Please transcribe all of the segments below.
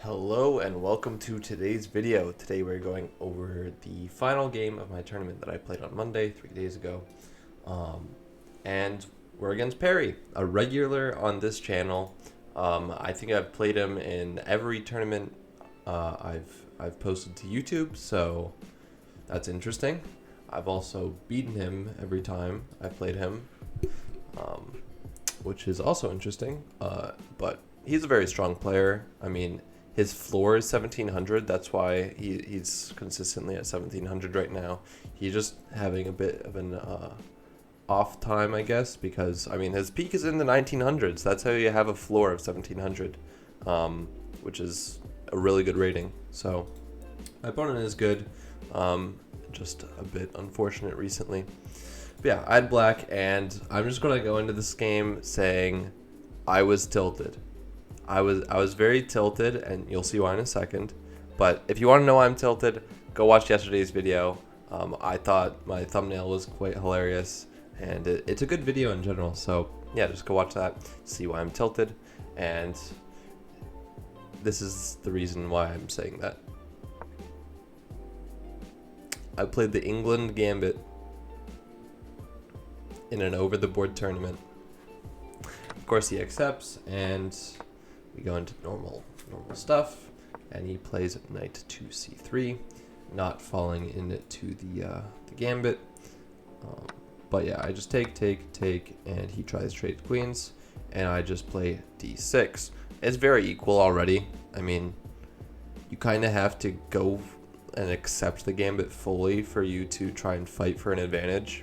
Hello and welcome to today's video. Today we're going over the final game of my tournament that I played on Monday, 3 days ago. And we're against Perry, a regular on this channel. I think I've played him in every tournament I've posted to YouTube, so that's interesting. I've also beaten him every time I played him, which is also interesting. But he's a very strong player. I mean, his floor is 1700. That's why he's consistently at 1700 right now. He's just having a bit of an off time, I guess, because I mean his peak is in the 1900s. That's how you have a floor of 1700, which is a really good rating. So my opponent is good, just a bit unfortunate recently. But yeah, I had black, and I'm just gonna go into this game saying I was tilted. I was very tilted, and you'll see why in a second. But if you want to know why I'm tilted, go watch yesterday's video. I thought my thumbnail was quite hilarious, and it's a good video in general. So yeah, just go watch that, see why I'm tilted, and this is the reason why I'm saying that. I played the England Gambit in an over-the-board tournament. Of course, he accepts, and we go into normal stuff, and he plays knight to c3, not falling into the gambit. But yeah, I just take, and he tries trade queens, and I just play d6. It's very equal already. I mean, you kind of have to go and accept the gambit fully for you to try and fight for an advantage.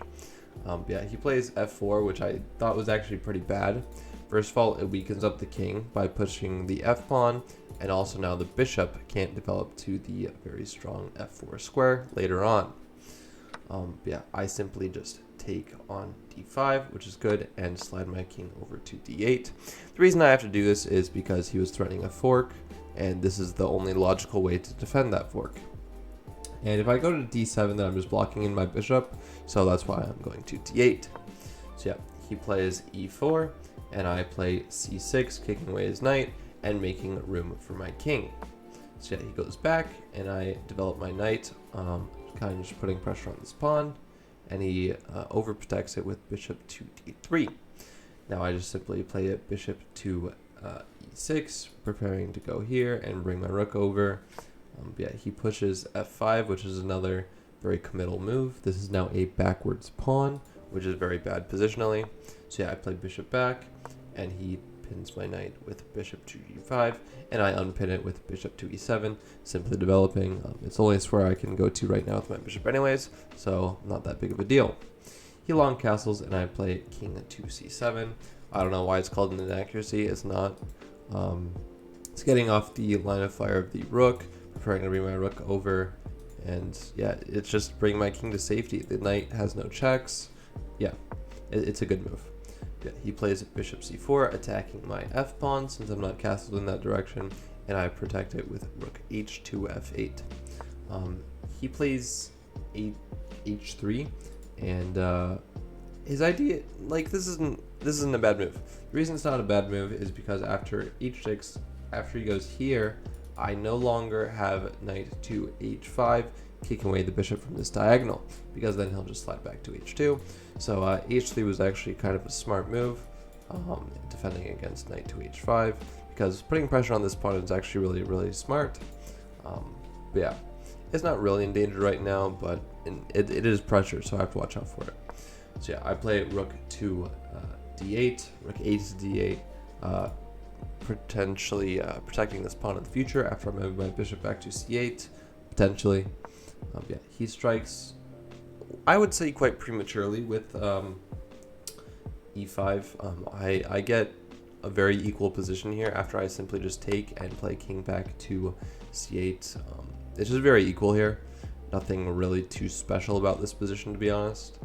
Yeah, he plays f4, which I thought was actually pretty bad. First of all, it weakens up the king by pushing the f-pawn, and also now the bishop can't develop to the very strong f4 square later on. Yeah, I simply just take on d5, which is good, and slide my king over to d8. The reason I have to do this is because he was threatening a fork, and this is the only logical way to defend that fork. And if I go to d7, then I'm just blocking in my bishop, so that's why I'm going to d8. So yeah, he plays e4, and I play c6, kicking away his knight and making room for my king. So yeah, he goes back, and I develop my knight, kind of just putting pressure on this pawn, and he overprotects it with bishop to d3. Now I just simply play it bishop to e6, preparing to go here and bring my rook over. Yeah, he pushes f5, which is another very committal move. This is now a backwards pawn, which is very bad positionally. So yeah, I play bishop back, and he pins my knight with bishop to g5, and I unpin it with bishop to e7, simply developing. It's only a square I can go to right now with my bishop anyways, so not that big of a deal. He long castles, and I play king to c7. I don't know why it's called an inaccuracy. It's not. It's getting off the line of fire of the rook, preparing to bring my rook over, and yeah, it's just bringing my king to safety. The knight has no checks. Yeah, it's a good move. Yeah, he plays bishop c4, attacking my f-pawn since I'm not castled in that direction, and I protect it with rook h2 f8. He plays h3, and his idea, like, this isn't a bad move. The reason it's not a bad move is because after h6, after he goes here, I no longer have knight to h5, kicking away the bishop from this diagonal, because then he'll just slide back to h2. So h3 was actually kind of a smart move, defending against knight to h5, because putting pressure on this pawn is actually really smart. But yeah, it's not really in danger right now, but it is pressure, so I have to watch out for it. So yeah, I play rook to d8, rook 8 to d8, potentially protecting this pawn in the future after I move my bishop back to c8, potentially. Yeah, he strikes, I would say, quite prematurely with e5. I get a very equal position here after I simply just take and play king back to c8. It's just very equal here. Nothing really too special about this position, to be honest.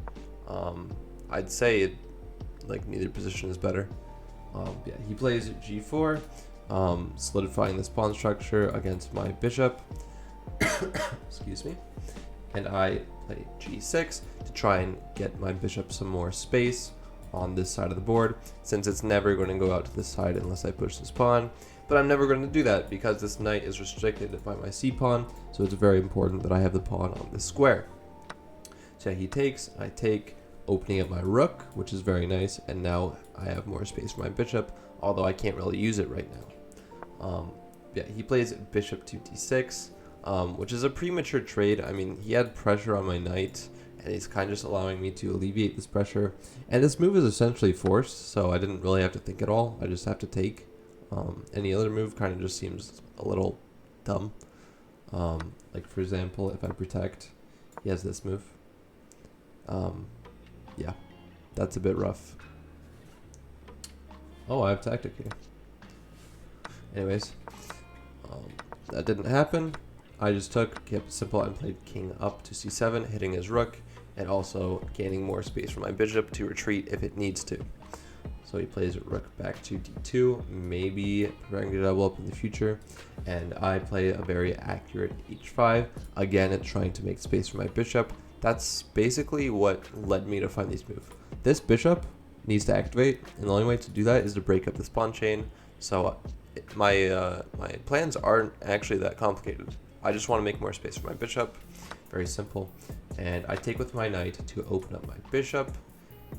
I'd say like neither position is better. Yeah, he plays g4, solidifying this pawn structure against my bishop. Excuse me. And I play g6 to try and get my bishop some more space on this side of the board, since it's never going to go out to this side unless I push this pawn. But I'm never going to do that because this knight is restricted by my c-pawn, so it's very important that I have the pawn on this square. So he takes, I take, opening up my rook, which is very nice, and now I have more space for my bishop, although I can't really use it right now. Yeah, he plays bishop to d6, which is a premature trade. I mean, he had pressure on my knight, and he's kind of just allowing me to alleviate this pressure. And this move is essentially forced, so I didn't really have to think at all. I just have to take. Any other move kind of just seems a little dumb. Like, for example, if I protect, he has this move. Yeah, that's a bit rough. Oh, I have tactic here. Anyways, that didn't happen. I just kept it simple, and played king up to c7, hitting his rook, and also gaining more space for my bishop to retreat if it needs to. So he plays rook back to d2, maybe preparing to double up in the future, and I play a very accurate h5. Again, it's trying to make space for my bishop. That's basically what led me to find these moves. This bishop needs to activate, and the only way to do that is to break up this pawn chain. So my plans aren't actually that complicated. I just want to make more space for my bishop. Very simple. And I take with my knight to open up my bishop,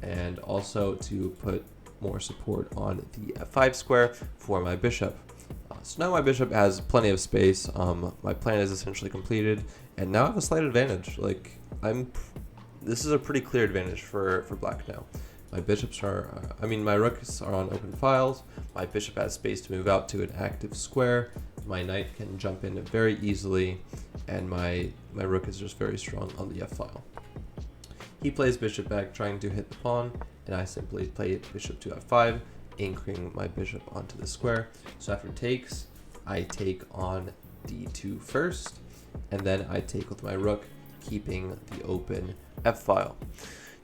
and also to put more support on the f5 square for my bishop. So now my bishop has plenty of space. My plan is essentially completed, and now I have a slight advantage. Like, this is a pretty clear advantage for black now. My bishops are, my rooks are on open files. My bishop has space to move out to an active square. My knight can jump in very easily, and my rook is just very strong on the f file. He plays bishop back, trying to hit the pawn, and I simply play bishop to f5, anchoring my bishop onto the square. So after takes, I take on d2 first, and then I take with my rook, keeping the open f file.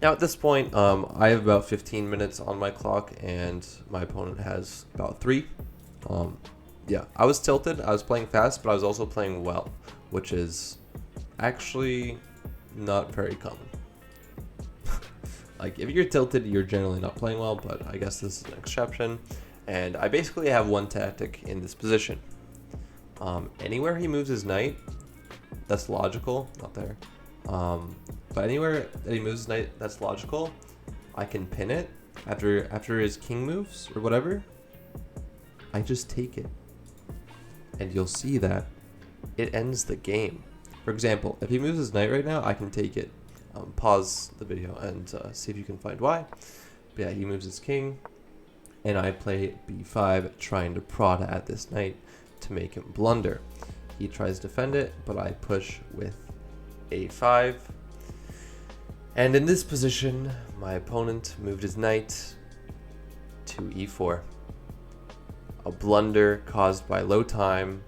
Now at this point, I have about 15 minutes on my clock, and my opponent has about 3. Yeah, I was tilted. I was playing fast, but I was also playing well, which is actually not very common. Like, if you're tilted, you're generally not playing well, but I guess this is an exception. And I basically have one tactic in this position. Anywhere he moves his knight, that's logical. Not there. But anywhere that he moves his knight, that's logical. I can pin it after his king moves or whatever. I just take it. And you'll see that it ends the game. For example, if he moves his knight right now, I can take it. Pause the video and see if you can find why. But yeah, he moves his king, and I play b5, trying to prod at this knight to make him blunder. He tries to defend it, but I push with a5. And in this position, my opponent moved his knight to e4. A blunder caused by low time.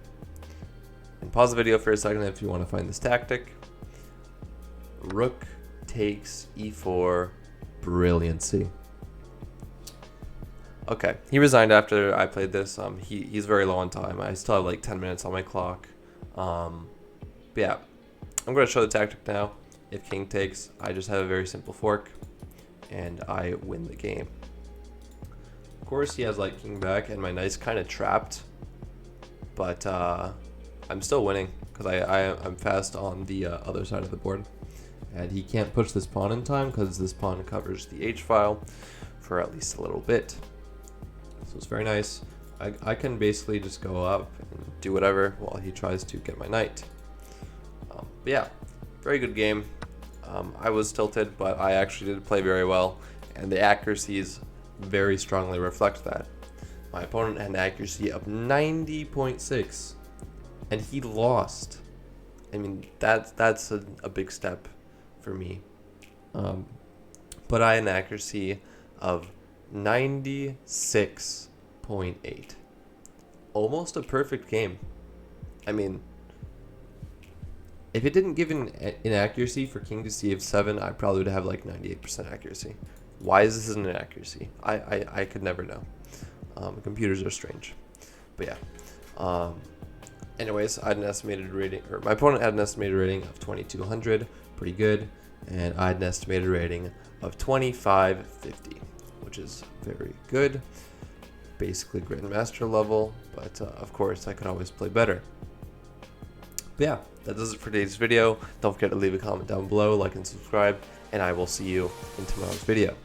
And pause the video for a second if you want to find this tactic. Rook takes e4, brilliancy. Okay, he resigned after I played this. He's very low on time. I still have like 10 minutes on my clock. But yeah, I'm going to show the tactic now. If king takes, I just have a very simple fork, and I win the game. Of course, he has like king back, and my knight's kind of trapped, but I'm still winning because I'm fast on the other side of the board. And he can't push this pawn in time because this pawn covers the h file for at least a little bit. So it's very nice. I can basically just go up and do whatever while he tries to get my knight. But yeah, very good game. I was tilted, but I actually did play very well, and the accuracies very strongly reflect that. My opponent had an accuracy of 90.6, and he lost. I mean, that's a big step for me. But I had an accuracy of 96.8. Almost a perfect game. I mean, if it didn't give an inaccuracy for king to c7, I probably would have like 98% accuracy. Why is this an inaccuracy? I could never know. Computers are strange. But yeah. Anyways, I had an estimated rating, or my opponent had an estimated rating of 2200. Pretty good. And I had an estimated rating of 2550, which is very good. basically Grandmaster level, but of course I could always play better. But yeah, that does it for today's video. Don't forget to leave a comment down below, like and subscribe, and I will see you in tomorrow's video.